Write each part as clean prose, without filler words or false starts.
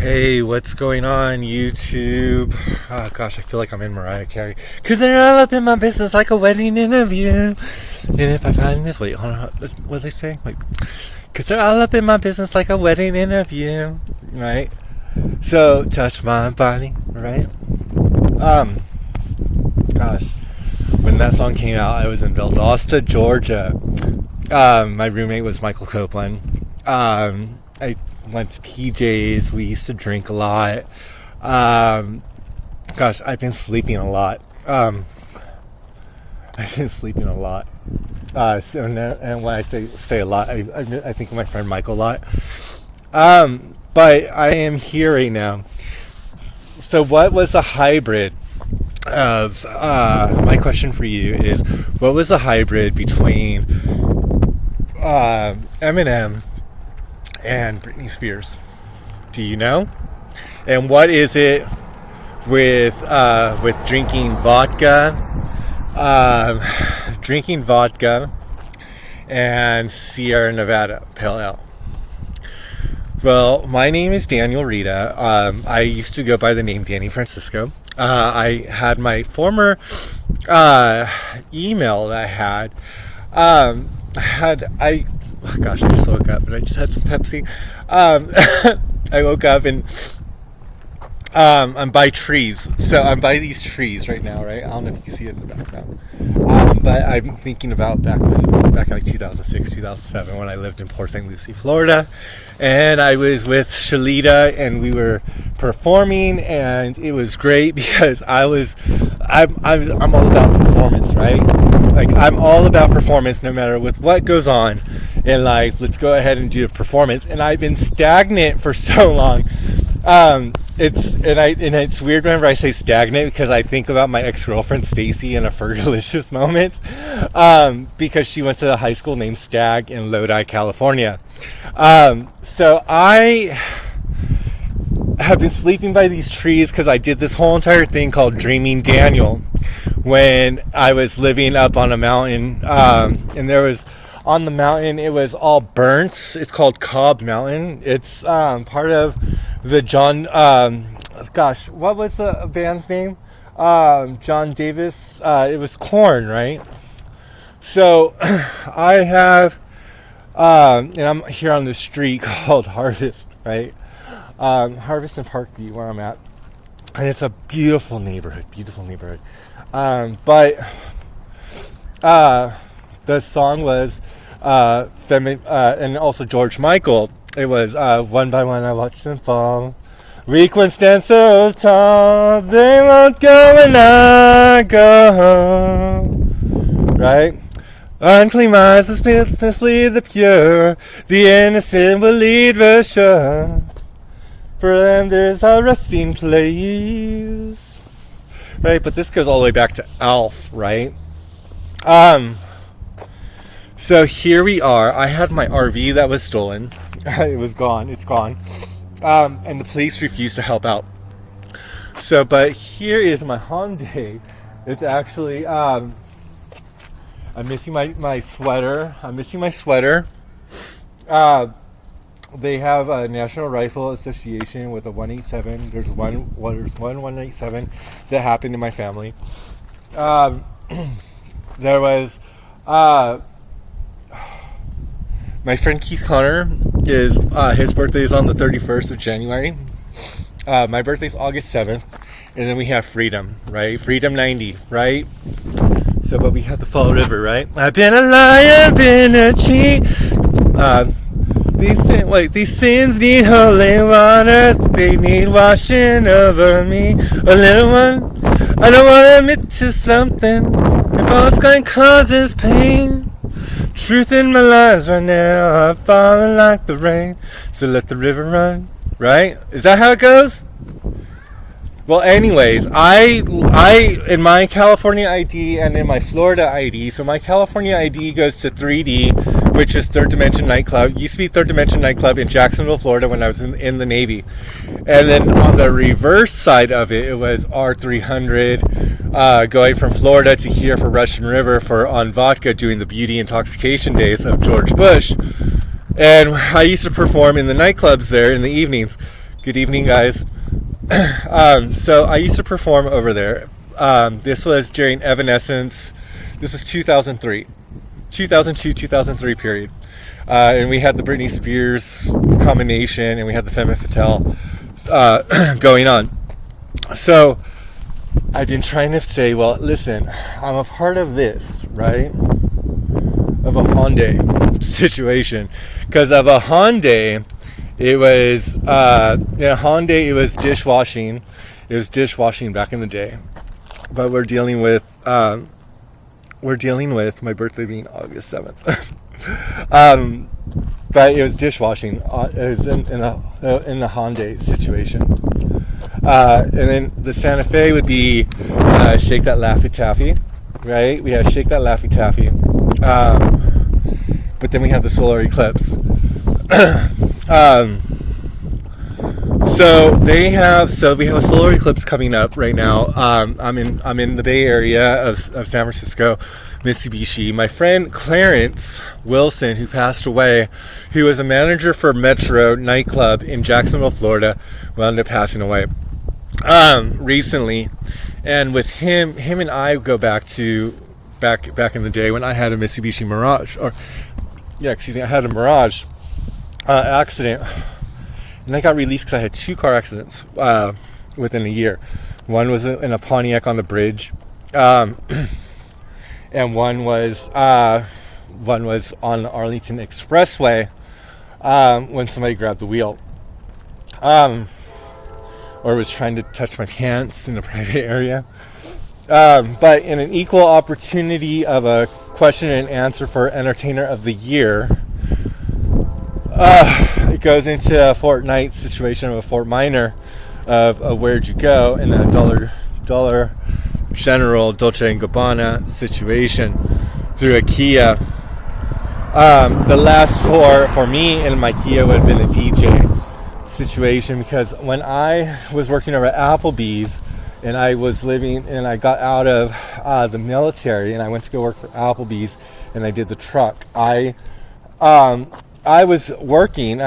Hey, what's going on, YouTube? Oh, gosh, I feel like I'm in Mariah Carey. Cause they're all up in my business like a wedding interview. And if I find this, wait, hold on, what did they say? Wait. Cause they're all up in my business like a wedding interview, right? So, touch my body, right? Gosh, when that song came out, I was in Valdosta, Georgia. My roommate was Michael Copeland. I went to PJ's. We used to drink a lot. Gosh, I've been sleeping a lot. So now, and when I say a lot, I think of my friend Michael a lot. But I am here right now. So what was a hybrid of, my question for you is, what was a hybrid between Eminem and Britney Spears? Do you know? And what is it with drinking vodka and Sierra Nevada Pale Ale? Well, my name is Daniel Rita. I used to go by the name Danny Francisco. I had my former email that I had. Oh gosh, I just woke up and I just had some Pepsi. I woke up and I'm by trees. So I'm by these trees right now, right? I don't know if you can see it in the background. But I'm thinking about back in like 2006, 2007 when I lived in Port St. Lucie, Florida. And I was with Shalita and we were performing, and it was great because I'm all about performance, right? Like, I'm all about performance no matter with what goes on in life. Let's go ahead and do a performance. And I've been stagnant for so long. It's weird whenever I say stagnant because I think about my ex-girlfriend Stacy in a Fergalicious moment, because she went to a high school named Stagg in Lodi, California. So I have been sleeping by these trees because I did this whole entire thing called Dreaming Daniel when I was living up on a mountain, and there was on the mountain, it was all burnt. It's called Cobb Mountain. It's part of the John, what was the band's name? John Davis. It was Korn, right? So I have, and I'm here on the street called Harvest, right? Harvest and Parkview, where I'm at. And it's a beautiful neighborhood. But the song was, and also George Michael. It was, one by one I watched them fall. Weak ones stand so tall, they won't go when I go home. Right? Unclean minds mislead the pure, the innocent will lead the sure. For them there's a resting place. Right? But this goes all the way back to Alf, right? So here we are. I had my RV that was stolen. It was gone. It's gone. And the police refused to help out. So, but here is my Hyundai. It's actually, I'm missing my sweater. They have a National Rifle Association with a 187. There's one 187 that happened in my family. There was, my friend Keith Connor is, his birthday is on the 31st of January. My birthday's August 7th. And then we have Freedom, right? Freedom 90, right? So, but we have the Fall River, right? I've been a liar, been a cheat. These sins need holy water. They need washing over me. A little one, I don't want to admit to something. If all it's going to cause is pain. Truth in my lies right now are falling like the rain. So let the river run, right? Is that how it goes? Well, anyways, I in my California ID and in my Florida ID, so my California ID goes to 3D, which is Third Dimension Nightclub. Used to be Third Dimension Nightclub in Jacksonville, Florida when I was in the Navy. And then on the reverse side of it, it was R300, going from Florida to here for Russian River on vodka doing the beauty intoxication days of George Bush. And I used to perform in the nightclubs there in the evenings. Good evening, guys. So I used to perform over there. This was during Evanescence. This was 2003, 2002, 2003 period. And we had the Britney Spears combination, and we had the Femme Fatale going on. So I've been trying to say, well, listen, I'm a part of this, right? Of a Hyundai situation. Because of a Hyundai, it was Hyundai. It was dishwashing. It was dishwashing back in the day. But we're dealing with my birthday being August 7th. But it was dishwashing. It was in the Hyundai situation. And then the Santa Fe would be Shake That Laffy Taffy, right? We had Shake That Laffy Taffy. But then we have the solar eclipse. So we have a solar eclipse coming up right now. I'm in the Bay Area of San Francisco, Mitsubishi. My friend Clarence Wilson, who passed away, who was a manager for Metro nightclub in Jacksonville, Florida, wound up passing away recently. And with him and I go back in the day when I had a Mitsubishi Mirage, I had a Mirage accident. And I got released because I had 2 car accidents within a year. One was in a Pontiac on the bridge, and one was on the Arlington Expressway when somebody grabbed the wheel, or was trying to touch my pants in a private area. But in an equal opportunity of a question and answer for Entertainer of the Year, it goes into a Fortnite situation of a Fort Minor of where'd you go, in a Dollar General Dolce & Gabbana situation through a Kia. The last for me in my Kia would have been a DJ situation, because when I was working over at Applebee's and I got out of the military and I went to go work for Applebee's and I did the truck, I was working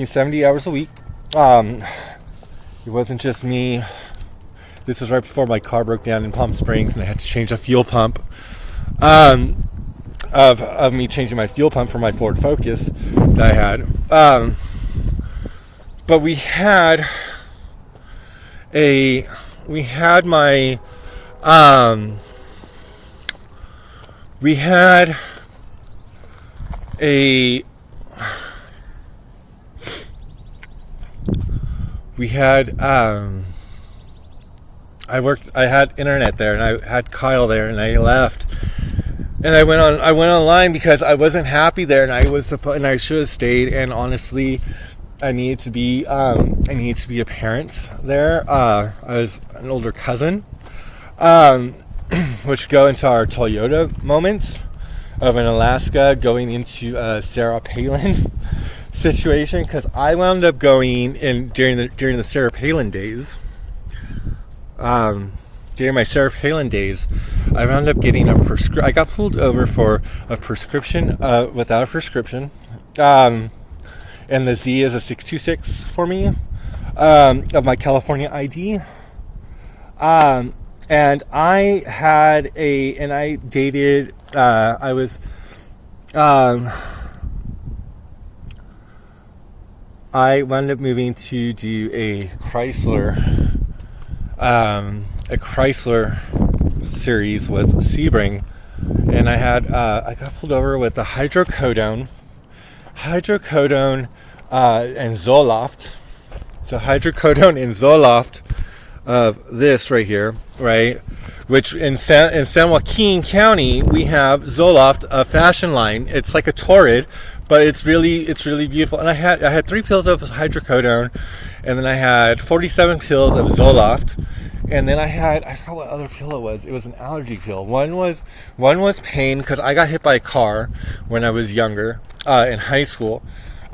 70 hours a week. It wasn't just me. This was right before my car broke down in Palm Springs and I had to change a fuel pump. Of me changing my fuel pump for my Ford Focus that I had. But we had a I had internet there, and I had Kyle there, and I left, and I went online because I wasn't happy there, and I should have stayed, and honestly, I needed to be a parent there. I was an older cousin, which go into our Toyota moments of in Alaska going into Sarah Palin situation, because I wound up going in during the Sarah Palin days. During my Sarah Palin days, I wound up getting I got pulled over for a prescription without a prescription, and the Z is a 626 for me of my California ID. And I dated. I wound up moving to do a Chrysler series with Sebring, and I got pulled over with the hydrocodone, and Zoloft. So hydrocodone and Zoloft of this right here, right? Which in San Joaquin County we have Zoloft, a fashion line. It's like a Torrid, but it's really beautiful. And I had 3 pills of hydrocodone, and then I had 47 pills of Zoloft, and then I forgot what other pill it was. It was an allergy pill. One was pain, because I got hit by a car when I was younger, in high school,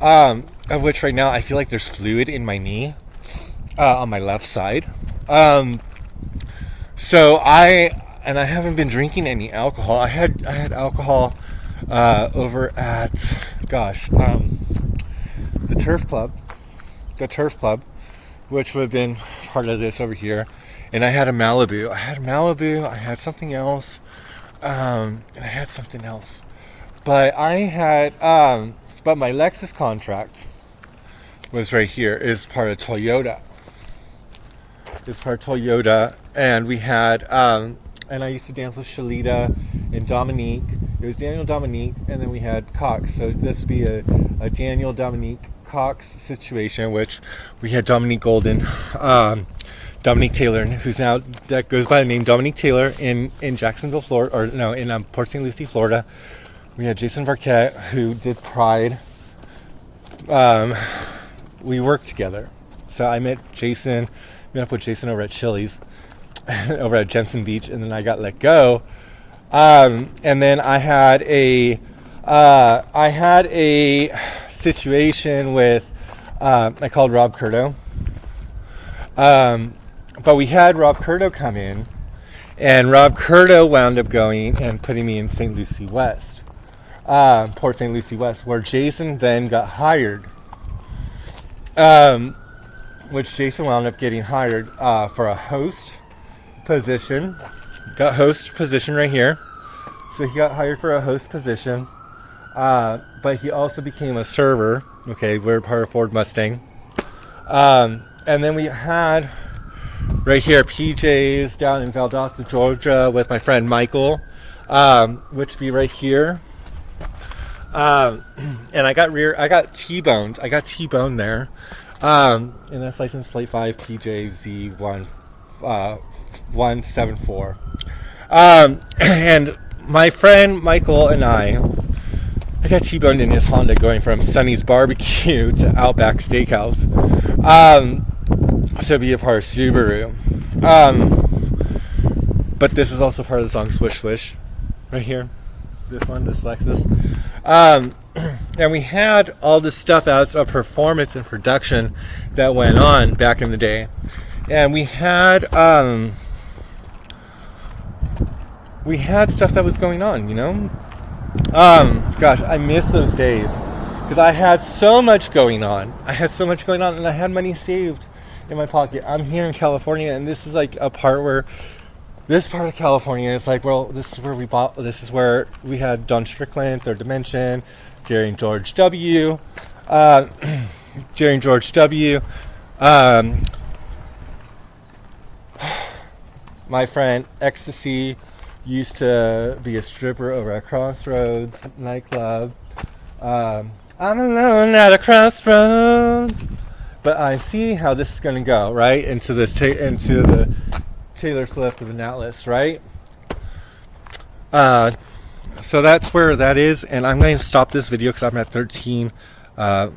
of which right now I feel like there's fluid in my knee, on my left side. So I haven't been drinking any alcohol. I had alcohol over at the Turf Club, which would have been part of this over here. And I had a Malibu. I had something else. And I had something else. But but my Lexus contract was right here, is part of Toyota. And we had, and I used to dance with Shalita and Dominique. It was Daniel, Dominique, and then we had Cox. So this would be a Daniel, Dominique, Cox situation, which we had Dominique Golden, Dominique Taylor, that goes by the name Dominique Taylor in Jacksonville, Florida, or no, in Port St. Lucie, Florida. We had Jason Varquette, who did Pride. We worked together. So I met up with Jason over at Chili's, over at Jensen Beach, and then I got let go. And then I had a situation with, I called Rob Curto. But we had Rob Curto come in, and Rob Curto wound up going and putting me in St. Lucie West, Port St. Lucie West, where Jason then got hired. Which Jason wound up getting hired for a host position. Got host position right here. So he got hired for a host position. But he also became a server. Okay, we're part of Ford Mustang. And then we had right here PJ's down in Valdosta, Georgia, with my friend Michael, which would be right here. And I got T-boned. I got T-boned there. And that's license plate 5 PJZ1 174. And my friend Michael and I got T-boned in his Honda going from Sonny's Barbecue to Outback Steakhouse. To be a part of Subaru. But this is also part of the song Swish Swish. Right here. This Lexus. And we had all this stuff as a performance and production that went on back in the day. And we had stuff that was going on, you know? Gosh, I miss those days. Because I had so much going on. And I had money saved in my pocket. I'm here in California, and this is like a part where this part of California is like, well, this is where we had Don Strickland, Third Dimension, Jerry and George W. My friend Ecstasy used to be a stripper over at Crossroads nightclub. I'm alone at a crossroads, but I see how this is going to go, right? Into the Taylor Swift of the Atlas, right? So that's where that is, and I'm going to stop this video because I'm at 13 right